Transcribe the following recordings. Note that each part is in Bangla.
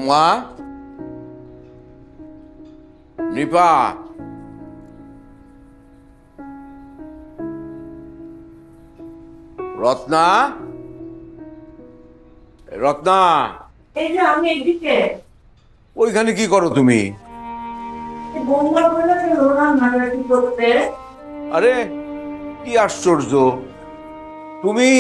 বৌমা, নিপা, রত্না, রত্না, এই যে আমি এদিকে ওইখানে কি করো তুমি? বৌমা বলে রান্নাবাড়ি করতে। আরে কি আশ্চর্য, তুমি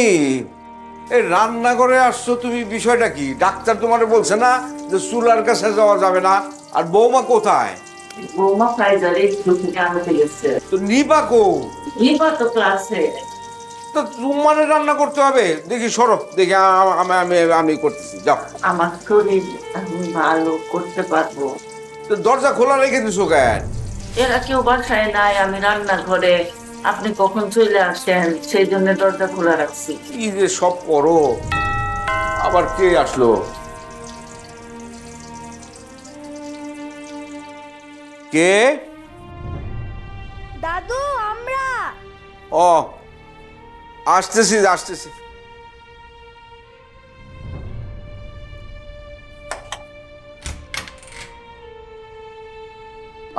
এই রান্না করে আসছো? তুমি বিষয়টা কি? ডাক্তার তোমারে বলছে না যে চুলার কাছে যাওয়া যাবে না? আর বৌমা কোথায়? বৌমা ফাইজারে স্কুল থেকে আনতে গেছে। তো নিপা কো? নিপা তো ক্লাসে। তো তোমার রান্না করতে হবে। দেখি সরব, দেখি আমি আমি আমি করতেছি, যাও। আমার শরীর আমি ভালো করতে পারবো। তো দরজা খোলা রেখে দিছো কেন? এরা কেউ বাসায় নাই, আমি রান্নাঘরে। আপনি কখন চলে আসেন সেই জন্য দরজা খোলা রাখছি। কি যে সব করো। আবার কে আসলো? কে? দাদু আমরা ও, আসতেছি আসতেছি।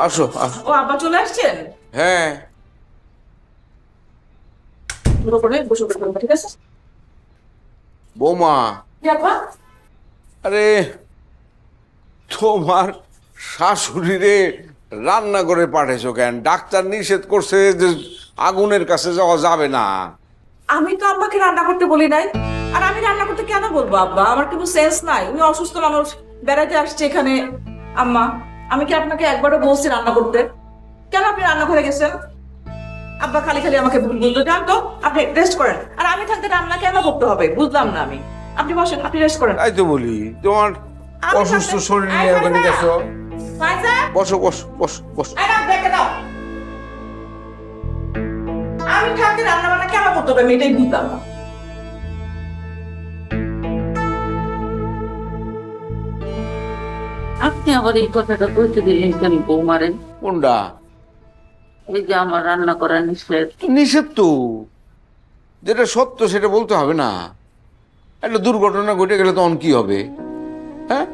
আসো আসো। ও আব্বা চলে আসছেন? হ্যাঁ, বসে পড়বেন, ঠিক আছে? বৌমা, কি আব্বা? আরে তোমার শাশুড়িরে রান্না করে পাঠাইছো কেন? ডাক্তার নিষেধ করছে যে আগুনের কাছে যাওয়া যাবে না। আমি তো আব্বাকে রান্না করতে বলি নাই। আর আমি রান্না করতে কেন বলবো আব্বা? আমার কোনো সেন্স নাই। উনি অসুস্থ মানুষ, বেড়াতে আসছে এখানে। আম্মা, আমি কি আপনাকে একবারও বলছি রান্না করতে? কেন আপনি রান্না করে গেছেন? আব্বা খালি খালি আমাকে বলতো, যান তো আপনি রেস্ট করেন। আর আমি থাকতে রান্না কেন করতে হবে বুঝলাম না আমি। আপনি বসেন, আপনি রেস্ট করেন। তাই তো বলি, তোমার আমি অসুস্থ থাকতে- শরীর এই নিয়ে ওখানে ফাইজা! গেছো। ফাইজা! বসো বসো বসো বসো। এই নাও, দেখে দাও। আমি থাকতে রান্না বান্না কেন করতে হবে আমি এটাই বুঝলাম না। আপনি আবার এই কথাটা বলতে দিলেন কেন বৌমারেন? কোনটা? এই যে আমার রান্না করা নিষেধ। নিষেধ তো, যেটা সত্য সেটা বলতে হবে না? একটা দুর্ঘটনা ঘটে গেলে তখন কি হবে? হ্যাঁ,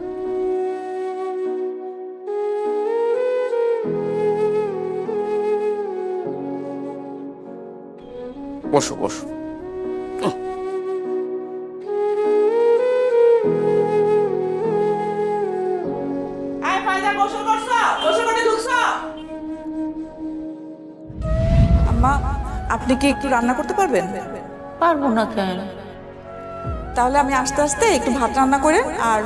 বসো বসো। এই ফাইজা, গোসল করছো? গোসল করে ঢুকছো? আম্মা, আপনি কি একটু রান্না করতে পারবেন? পারবো না কেন? তাহলে আমি আস্তে আস্তে একটু ভাত রান্না করেন, আর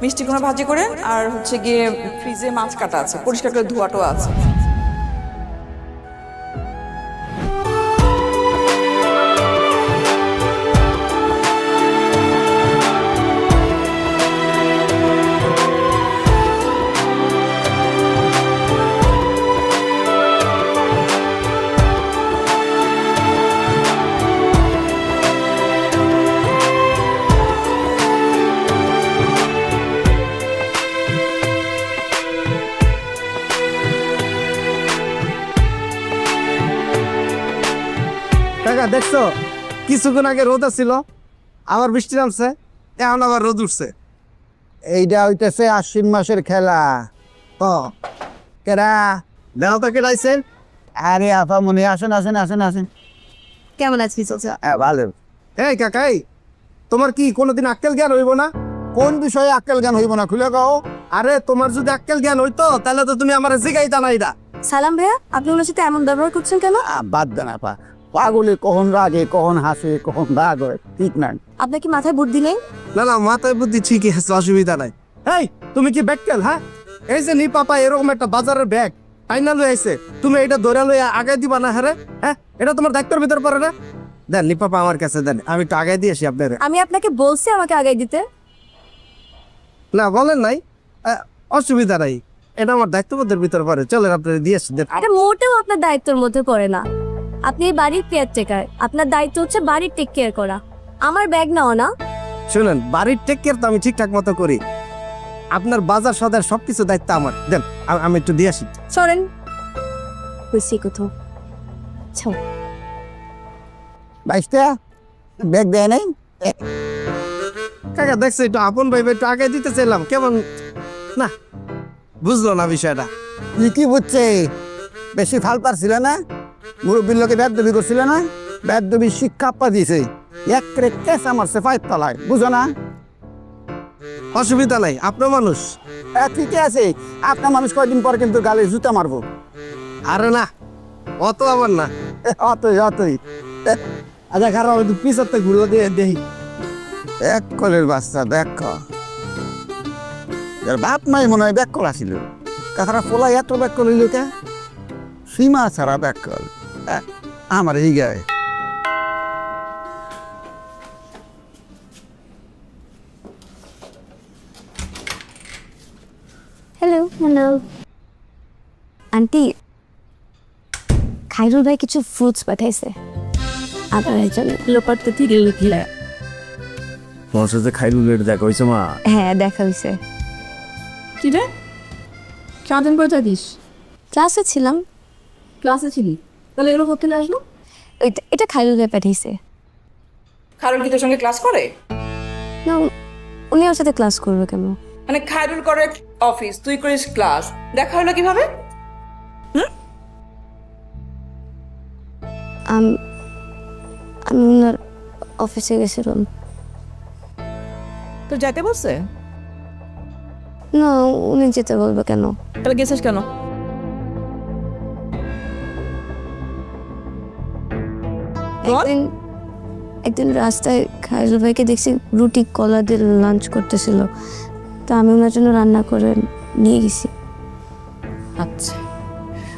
মিষ্টি কুমড়া ভাজি করেন, আর হচ্ছে গিয়ে ফ্রিজে মাছ কাটা আছে, পরিষ্কার করে ধোয়াটো আছে। কাকা দেখছো, কিছুক্ষণ আগে রোদ ছিল, আবার বৃষ্টি নামছে, এখন আবার রোদ উঠছে। এইটা হইতেছে আশ্বিন মাসের খেলা। ও কেরা? দেহ তো কেটাইছেন। আরে আপা মনে আসেন আসেন আসেন আসেন। কেমন আছিস চাচা? ভালো। এই কাকাই, তোমার কি কোনোদিন আক্কেল জ্ঞান হইব না? কোন বিষয়ে আক্কেল জ্ঞান হইব না খুলে গাও? আরে তোমার যদি আক্কেল জ্ঞান হইতো তাহলে তো তুমি আমার জিগাইতা না এটা। সালাম ভাইয়া, আপনি ওনার সাথে এমন ব্যবহার করছেন কেন? বাদ দেন আপা, পাগলে কখন রাগে কখন হাসে কখন রাগ হয় ঠিক নাই। আপনার কি মাথায় বুদ্ধি নেই? না না, মাথায় বুদ্ধি ঠিকই আছে, অসুবিধা নাই। এই তুমি কি ব্যাককেল? হ্যাঁ, এই যে নি পাপা এরকম একটা বাজারের ব্যাগ আইনা লই আইছে, তুমি এটা ধরে লই আগে দিবা না? হ্যাঁ, এটা তোমার দায়িত্বের ভিতর পড়ে না? দেন নি পাপা আমার কাছে দেন, আমি একটু আগে দিয়ে আসি আপনার। আমি আপনাকে বলছি আমাকে আগাই দিতে। না বলেন নাই, অসুবিধা নাই, এটা আমার দায়িত্ববোধের ভিতর পড়ে। চলেন আপনার দিয়ে আসি দেন। এটা মোটেও আপনার দায়িত্বের মধ্যে পড়ে না। আপনি এই বাড়ির কেয়ারটেকার, আপনার দায়িত্ব হচ্ছে বাড়ির টেক কেয়ার করা। আমার ব্যাগ নাও না। শুনেন, বাড়ির টেক কেয়ার তো আমি ঠিকঠাক মতো করি, আপনার বাজার সদার সবকিছু দায়িত্ব আমার। দেন আমি একটু দিয়ে আসি। সরেন, বুঝছি কোথাও। ছাও। বাইশটা ব্যাগ দেয় নাই? কাকা দেখছে একটু আপন ভাই একটু আগে দিতে চাইলাম, কেমন না বুঝলো না বিষয়টা। তুই কি বুঝছে? বেশি ফাল পারছিল না, মুরব্বীর লোকে বেদবি করছিল না, বেদবি শিক্ষা পা দিয়েছে, এক করে কেস আমার সে ফাইট তলায়, বুঝো না? অসুবিধা নাই, আপনার মানুষ। ঠিকই আছে, আপনার মানুষ কয়দিন পর কিন্তু গালে জুতা মারবো। আরে না, অত আবার না। অতই অতই আচ্ছা খারাপ একটু পিছাতে ঘুরে দিয়ে দেখি। এক কলের বাচ্চা দেখ, যার বাপ নাই মনে হয় ব্যাক কল আসিল, কাছাড়া পোলা এত ব্যাক কল হইল কে? সীমা ছাড়া ব্যাক কল আমার এই গায়ে। হ্যালো হ্যালো আন্টি, খাইরুল ভাই কিছু ফ্রুটস পাঠাইছে আপনার জন্য। লোপারতে থেকে লিখলে তোমার সাথে খাইরুলের দেখা হয়েছে মা? হ্যাঁ দেখা হয়েছে। কি রে সারাদিন পরে থাকিস? ক্লাসে ছিলাম। ক্লাসে ছিলি? তাহলে এগুলো করতে আসলো? এটা খাইরুল ভাই পাঠিয়েছে। খায়রুল কি তোর সঙ্গে ক্লাস করে? না, উনি ওর সাথে ক্লাস করবে কেন? মানে খায়রুল করে অফিস, তুই করিস ক্লাস, দেখা হলো কিভাবে? আমি ওনার অফিসে গেছিলাম। তো যাইতে বলছে? না, উনি যেতে বলবে কেন? তাহলে গেছিস কেন? একদিন রাস্তায় খাইরুল ভাইকে দেখছি রুটি কলা দিয়ে লাঞ্চ করতেছিল, তা আমি ওনার জন্য রান্না করে নিয়ে গেছি। আচ্ছা,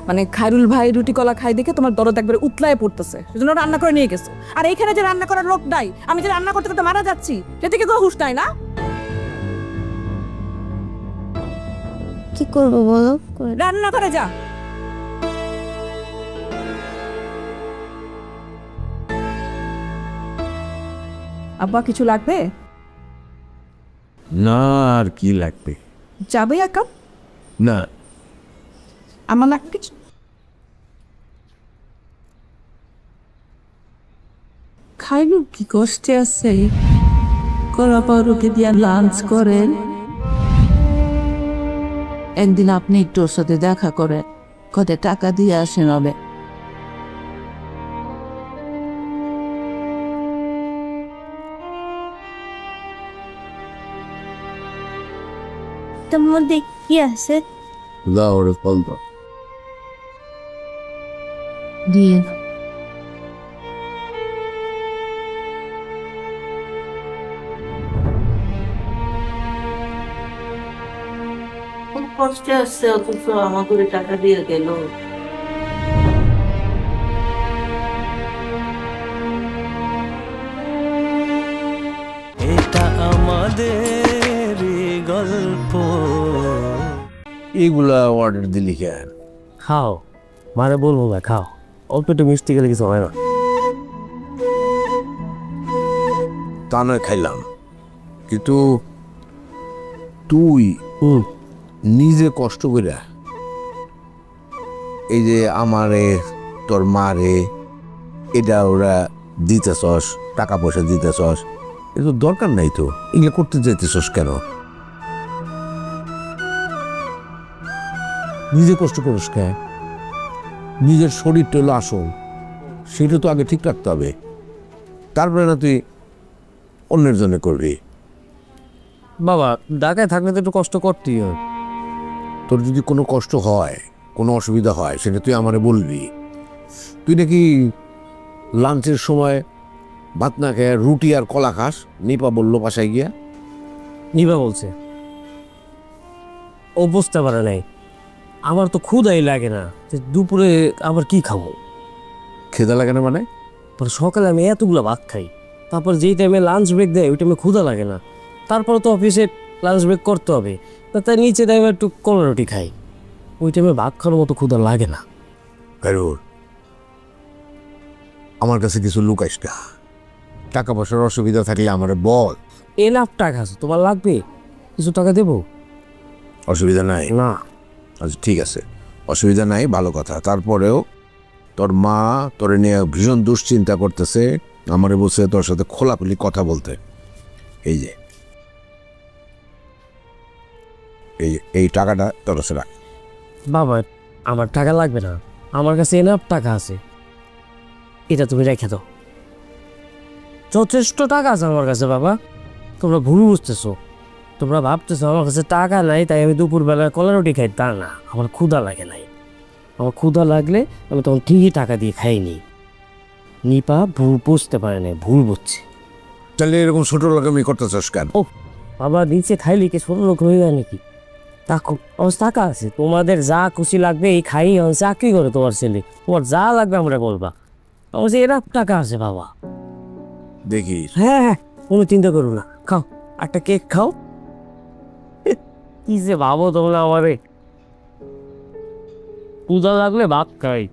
মানে খায়রুল ভাই রুটি কলা খাই দেখে তোমার দরদ একবারে উতলায় পড়তেছে, সেজন্য রান্না করে নিয়ে গেছো। আর এইখানে যে রান্না করার লোক নাই, আমি যে রান্না করতে করতে মারা যাচ্ছি, সেটা কি কোনো হুঁশ নাই না? কি করবো বলো? রান্না করে যা। আব্বা কিছু লাগবে? না, আর কি লাগবে? যাবে এক কাপ? না। আমার লাগবে কিছু? খাইরুল কি কষ্টে আছে, কলা পাউরুটি দিয়া লাঞ্চ করেন। একদিন আপনি একটু ওর সাথে দেখা করেন, কত টাকা দিয়ে আসেন হবে। তোর মধ্যে কি আছে? দাও ওরে ফল দাও। দিয়ে খুব কষ্টে আসছে, অথচ আমাকে টাকা দিয়ে গেল। এটা আমাদের গল্প। এইগুলা অর্ডার দিলি কেন? খাও, মানে বলবো না, খাও, অল্প একটু মিষ্টি গেলে কিছু হয় না। তা নয় খাইলাম, কিন্তু তুই নিজে কষ্ট কইরা এই যে আমারে তোর মারে এটা ওরা দিতেছস, টাকা পয়সা দিতেছস, এ তো দরকার নাই তো, এগুলো করতে চাইতেছস কেন? নিজে কষ্ট করিস কেন? নিজের শরীরটা হলো আসল, সেটা তো আগে ঠিক রাখতে হবে, তারপরে না তুই অন্যের জন্য করবি। বাবা ঢাকায় থাকলে তো একটু কষ্ট করতেই হয়। তোর যদি কোনো কষ্ট হয়, কোনো অসুবিধা হয়, সেটা তুই আমারে বলবি। তুই নাকি লাঞ্চের সময় ভাত না খেয়ে রুটি আর কলা খাস, নিপা বললো বাসায় গিয়া। নিবা বলছে, ও বুঝতে পারে নাই। আমার তো ক্ষুধাই লাগে না, যে দুপুরে আবার কি খাবো? খেদা লাগে না মানে? পরে সকালে আমি এতগুলো ভাত খাই, তারপর যেই টাইমে লাঞ্চ ব্রেক দেয় ওই টাইমে ক্ষুধা লাগে না। তারপরে তো অফিসে লাঞ্চ ব্রেক করতে হবে, তাই নিচে টাইমে একটু কলা রুটি খাই, ওই টাইমে ভাত খাওয়ার মতো ক্ষুধা লাগে না। কারোর আমার কাছে কিছু লুকাইস না, টাকা পয়সার অসুবিধা থাকলে আমারে বল। এনাফ টাকা আছে, তোমার লাগবে? কিছু টাকা দেবো? অসুবিধা নাই না। আচ্ছা ঠিক আছে, অসুবিধা নাই, ভালো কথা। তারপরেও তোর মা তোরে নিয়ে ভীষণ দুশ্চিন্তা করতেছে, আমারে বলছে তোর সাথে খোলাখুলি কথা বলতে। এই যে এই টাকাটা তোর কাছে রাখ। বাবা আমার টাকা লাগবে না, আমার কাছে এনাফ টাকা আছে, এটা তুমি রেখে দাও। যথেষ্ট টাকা আছে আমার কাছে বাবা। তোমরা ভুল বুঝতেছো, তোমরা ভাবতেছো আমার কাছে টাকা নাই তাই আমি দুপুরবেলা কলা রুটি খাই, তা না, আমার ক্ষুধা লাগে নাই। আমার ক্ষুধা লাগলে আমি তখন ঠিকই টাকা দিয়ে খাইনি। নিপা ভুল বুঝতে পারে না, ভুল বুঝছে। তাহলে এরকম ছোট রকমই করতেছস কেন? ও বাবা, নিচে খাইলে কি ছোট লোক হয়ে যায় নাকি? টাকা আমার টাকা আছে, তোমাদের যা খুশি লাগবে এই খাই। আমার চাকরি করে তোমার ছেলে, তোমার যা লাগবে আমরা বলবা। আমার যে এরা টাকা আছে বাবা। দেখিস হ্যাঁ হ্যাঁ, কোনো চিন্তা করো না, খাও একটা কেক খাও। কি যে ভাবো তোমরা আমারে, পূজা লাগলে ভাত খাই।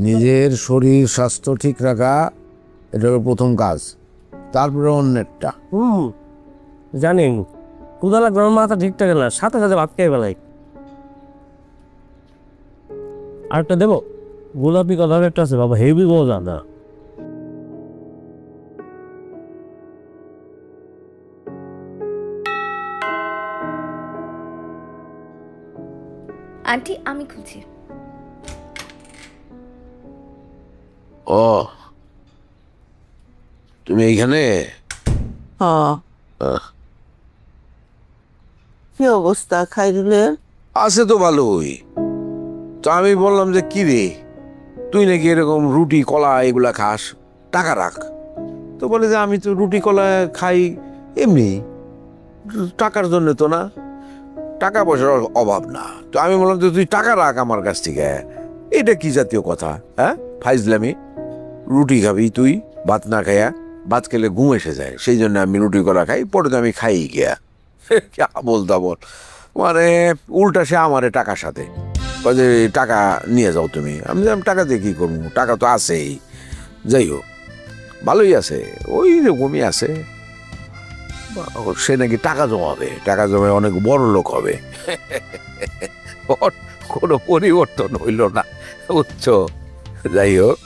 নিজের শরীর স্বাস্থ্য ঠিক রাখা, এটা হলো প্রথম কাজ, তারপরে অন্যেরটা। জানেন পূজা লাগবে আমার মাথা ঠিকঠাক না, সাথে সাথে ভাত খেয়ে বেলাই। আরেকটা দেবো, গোলাপি কালার একটা আছে বাবা, হেভি মজা না। আন্টি আমি খুঁজি। ও তুমি এইখানে? কি অবস্থা খাইরুলের? আছে তো ভালোই। তো আমি বললাম যে কি রে, তুই নাকি এরকম রুটি কলা এগুলা খাস, টাকা রাখ। তো বলে যে আমি তো রুটি কলা খাই এমনি, টাকার জন্য তো না, টাকা পয়সার অভাব না। তো আমি বললাম যে তুই টাকা রাখ আমার কাছ থেকে। এটা কি জাতীয় কথা? হ্যাঁ ফাইজলামি। রুটি খাবি তুই, ভাত না খাইয়া? ভাত খেলে ঘুম এসে যায়, সেই জন্য আমি রুটি কলা খাই, পরে তো আমি খাই গিয়া। বলতা বল, মানে উল্টা সে আমারে টাকার সাথে যে টাকা নিয়ে যাও তুমি। আমি টাকা দিয়ে কী করবো, টাকা তো আছেই। যাই হোক, ভালোই আছে, ওই রকমই আছে। সে নাকি টাকা জমাবে, টাকা জমে অনেক বড় লোক হবে। কোনো পরিবর্তন হইল না, বুঝছো? যাই হোক,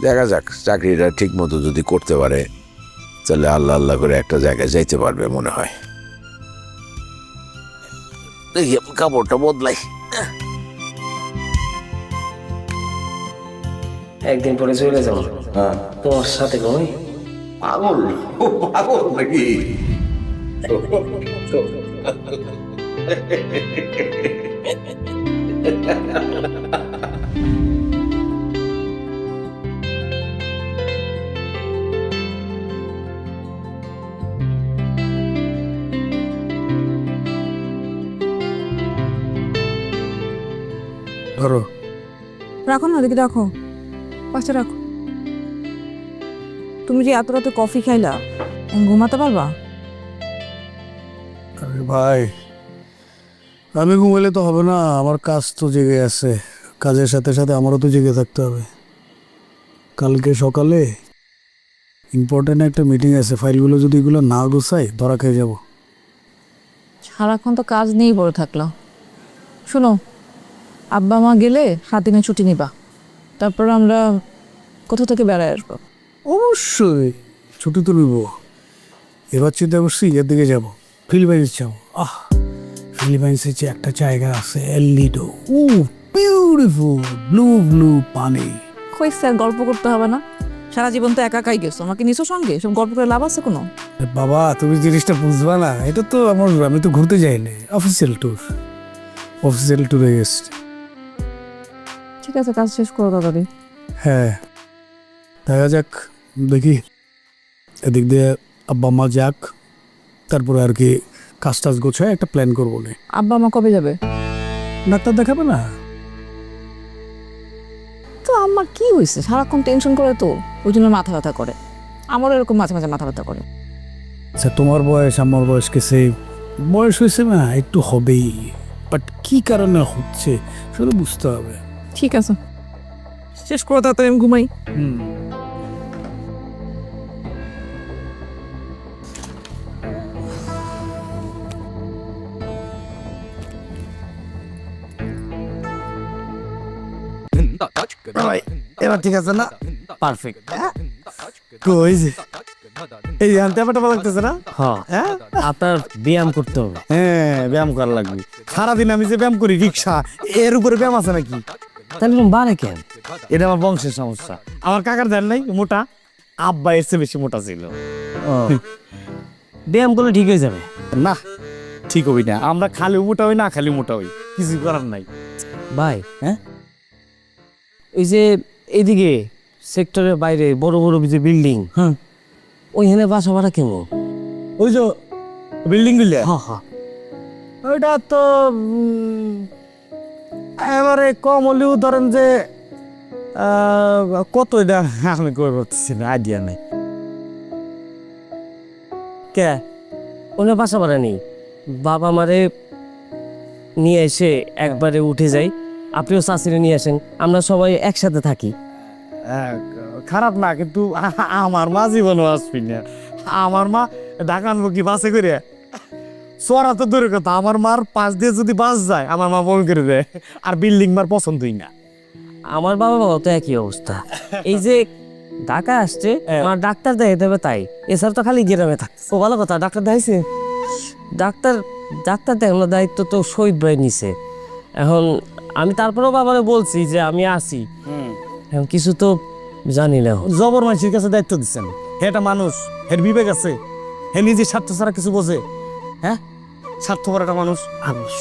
দেখা যাক, চাকরিটা ঠিক মতো যদি করতে পারে তাহলে আল্লাহ আল্লাহ করে একটা জায়গায় যাইতে পারবে মনে হয়। দেখি কাপড়টা বদলাই। একদিন পরে চলে যাবো তোমার সাথে। কই পাগল? পাগল নাকি? ধরো, রাখো না, ওদিকে রাখো, পাশে রাখো। তুমি যে এত রাতে কফি খাইলা, ঘুমাতে পারবা? আরে ভাই, আমি ঘুমাইলে তো হবে না, আমার কাজ তো জেগে আছে, কাজের সাথে সাথে আমারও তো জেগে থাকতে হবে। কালকে সকালে ইম্পর্টেন্ট একটা মিটিং আছে, ফাইলগুলো যদি এগুলো না গোছাই ধরা খেয়ে যাব। সারাক্ষণ তো কাজ নিয়েই পড়ে থাকলাম। শোনো, আব্বা মা গেলে 7 দিনের ছুটি নিবা, তারপর আমরা কোথা থেকে বেড়ায় আসবো। অবশ্যই ছুটি তো নিব। এবার চিন্তা করছি এর দিকে যাবো, ফিলিপাইন্স যাবো। ফিলিপাইন্সে যে একটা জায়গা আছে এল নিডো, বিউটিফুল ব্লু ব্লু পানি। কইছে গল্প করতে হবে না, সারা জীবন তো একা একাই গেছো, আমাকে নিছো সঙ্গে, সব গল্প করে লাভ আছে কোনো? বাবা তুমি জিনিসটা বুঝবা না, এটা তো আমার, আমি তো ঘুরতে যাইনি, অফিসিয়াল ট্যুরে গেছি। ঠিক আছে, কাজ শেষ করো তাড়াতাড়ি। হ্যাঁ দেখা যাক, দেখি এদিক দিয়ে আব্বা মা যাক, তারপরে আর কি কাজ টাজ গোছায় একটা প্ল্যান করবো না। আব্বা মা কবে যাবে? ডাক্তার দেখাবে না? তো আমার কি হয়েছে, সারাক্ষণ টেনশন করে তো, ওই জন্য মাথা ব্যথা করে। আমারও এরকম মাঝে মাঝে মাথা ব্যথা করে। আচ্ছা তোমার বয়স আমার বয়সকে সেই বয়স হয়েছে না, একটু হবেই, বাট কি কারণে হচ্ছে শুধু বুঝতে হবে। ঠিক আছে, শেষ করো তাড়াতাড়ি, আমি ঘুমাই। এবার ঠিক আছে না? পারফেক্ট। কই যে এই আনতে ব্যাপারটা ভালো লাগতেছে না? হ্যাঁ হ্যাঁ আপনার ব্যায়াম করতে হবে। হ্যাঁ ব্যায়াম করা লাগবে। সারাদিন আমি যে ব্যায়াম করি রিক্সা, এর উপরে ব্যায়াম আছে নাকি? তাহলে এরকম বাড়ে কেন? এটা আমার বংশের সমস্যা। আমার কাকার দেন নাই মোটা, আব্বা এর চেয়ে বেশি মোটা ছিল। ব্যায়াম করলে ঠিক হয়ে যাবে। না ঠিক হবি না, আমরা খালি মোটা হই না খালি মোটা হই, কিছু করার নাই। ভাই হ্যাঁ ওই যে এইদিকে সেক্টরের বাইরে বড় বড় যে বিল্ডিং, হ্যাঁ ওইখানে বাসা ভাড়া কেমন? ওই যে বিল্ডিং গুলো, হ্যাঁ হ্যাঁ। ওইটা তো এবারে কম হলেও ধরেন যে কত, এটা আমি কই করতেছি না, আইডিয়া নেই। কে ওনে বাসা ভাড়া নেই, বাবা মারে নিয়ে এসে একবারে উঠে যাই, আপনিও চাষিরে নিয়ে আসেন, আমরা সবাই একসাথে থাকি। খারাপ না, কিন্তু আমার মা জীবনও আসবি না। আমার মা ঢাকা আনবো কি বাসে করে? চড়া তো দূরের কথা, আমার মার পাশ দিয়ে যদি বাস যায় আমার মা বমি করে দেয়, আর বিল্ডিং মার পছন্দই না। আমার বাবা বাবা তো একই অবস্থা। এই যে ঢাকা আসছে, আমার ডাক্তার দেখাইতে হবে তাই, এছাড়া তো খালি গ্রামে থাকছে। ও ভালো কথা, ডাক্তার দেখাইছে? ডাক্তার দেখানোর দায়িত্ব তো শহীদ ভাই নিছে। এখন আমি তারপরেও বাবারে বলছি যে আমি আসি, এখন কিছু তো জানি না। জবর মানুষের কাছে দায়িত্ব দিচ্ছেন, হে একটা মানুষ, হের বিবেক আছে, হে নিজের স্বার্থ ছাড়া কিছু বোঝে? হ্যাঁ স্বার্থপর একটা মানুষ।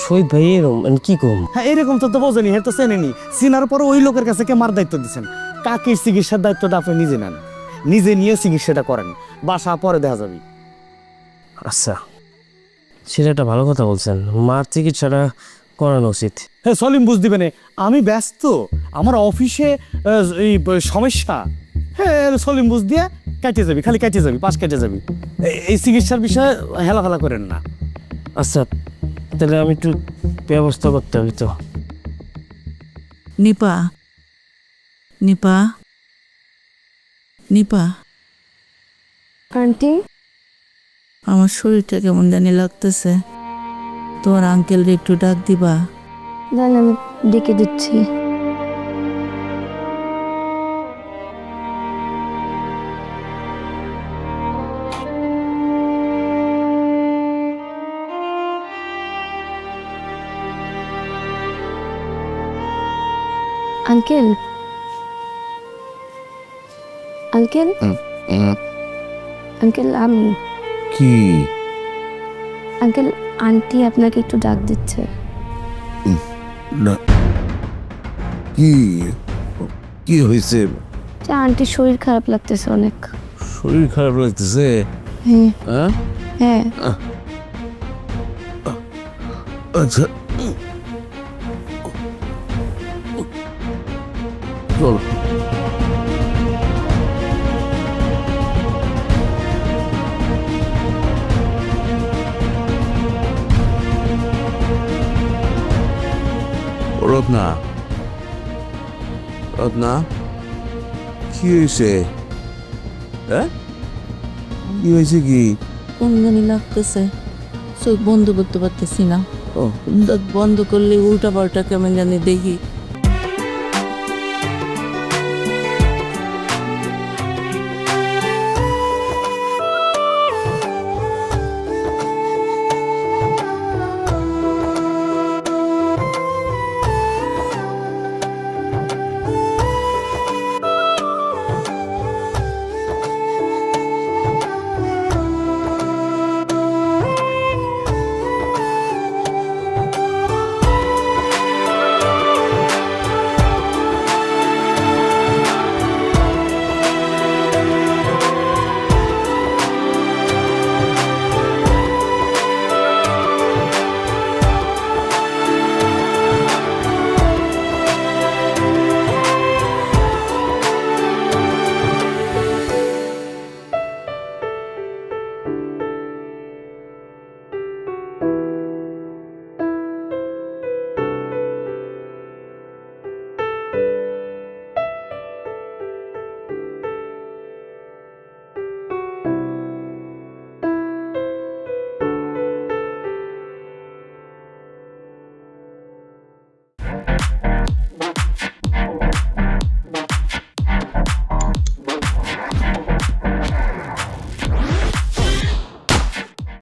শহীদ ভাই এরকম কি কম? হ্যাঁ এরকম তো বোঝেনি, হে তো চেনেনি। চিনার পরে ওই লোকের কাছে কে মার দায়িত্ব দিচ্ছেন? কাকির চিকিৎসার দায়িত্বটা আপনি নিজে নেন, নিজে নিয়ে চিকিৎসাটা করেন, বাসা পরে দেখা যাবে। আচ্ছা, সেটা একটা ভালো কথা বলছেন, মার চিকিৎসাটা করানো উচিত। হ্যাঁ সলিম বুঝ দিবেন, আমি ব্যস্ত, আমার অফিসে এই সমস্যা। হ্যাঁ সলিম বুঝ দিয়ে কাটে যাবি, খালি কাটে যাবি, পাশ কেটে যাবি। এই চিকিৎসার বিষয়ে হেলাফেলা করেন না। আচ্ছা তাহলে আমি একটু ব্যবস্থা করতে হবে তো। নিপা নিপা নিপা, আন্টি আমার শরীরটা কেমন জানি লাগতেছে, তোমার আঙ্কেলরে একটু ডাক দিবা। জান আমি ডেকে দিচ্ছি। আঙ্কেল আঙ্কেল আঙ্কেল আমি কি আঙ্কেল, আন্টি আপনাকে একটু ডাক দিচ্ছে। না কি কি হয়েছে? আন্টির শরীর খারাপ লাগতেছে অনেক। শরীর খারাপ লাগতেছে? হ্যাঁ হ্যাঁ হ্যাঁ। আচ্ছা চল। রত্না রত্না কি হয়েছে? হ্যাঁ কি হয়েছে? কি কোন জানি লাগতেছে, চোখ বন্ধ করতে পারতেছি না। ও দাঁত বন্ধ করলে উল্টা পাল্টা কেমন জানি দেখি।